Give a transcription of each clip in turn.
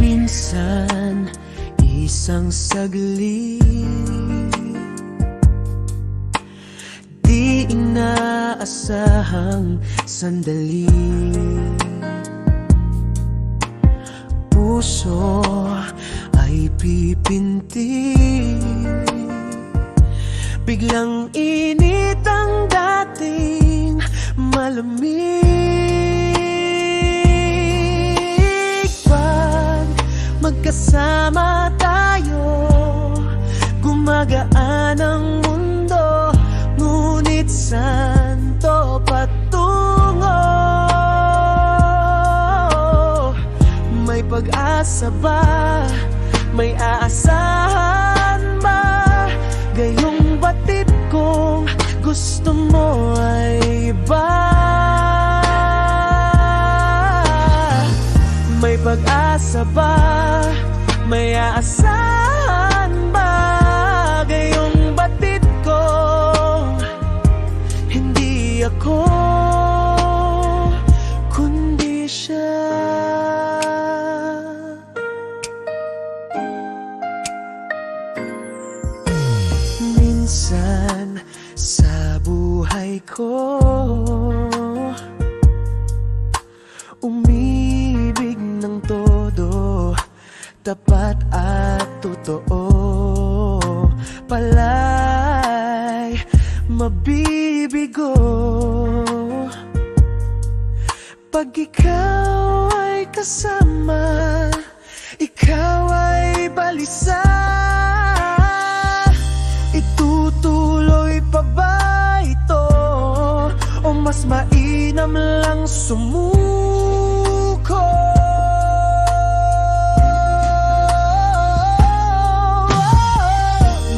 Minsan, isang saglit, di inaasahang sandali, puso ay pipinti, biglang init ang dating malamig. Pag magkasama tayo, gumagaan ang mundo, ngunit saan to patungo? May pag-asa ba? May aasahan ba? Gayong batid kong gusto mo ay iba. May pag-asa ba? May aasahan ba? Gayong batid kong hindi ako, kundi siya. Minsan sa buhay ko, umibig ng todo, tapat at totoo, pala'y mabibigo. Pag ikaw ay kasama, ikaw ay balisa. Itutuloy pa ba ito, o mas mainam lang sumuko?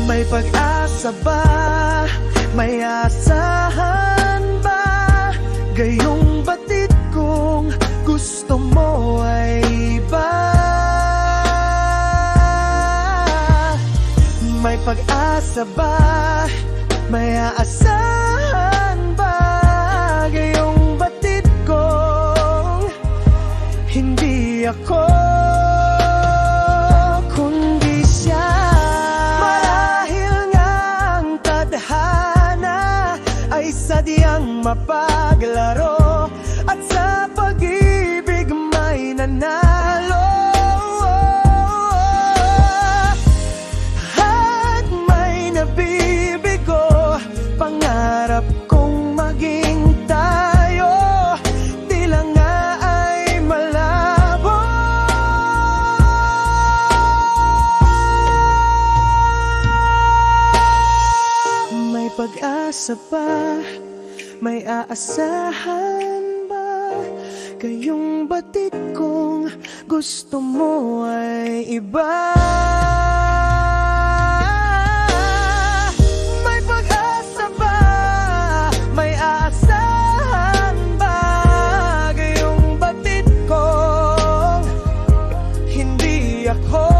May pag-asa ba? May asahan ba? Gayong batid kong gusto mo ay iba. May pag-asa ba? May aasahan ba? Gayong batid kong hindi ako, kundi siya. Marahil nga ang tadhana ay sadyang mapaglaro, at sa pag-ibig may nanalo. Pangarap kong maging tayo, tila nga ay malabo. May pag-asa ba? May aasahan ba? Gayong batid kong gusto mo ay iba. Ako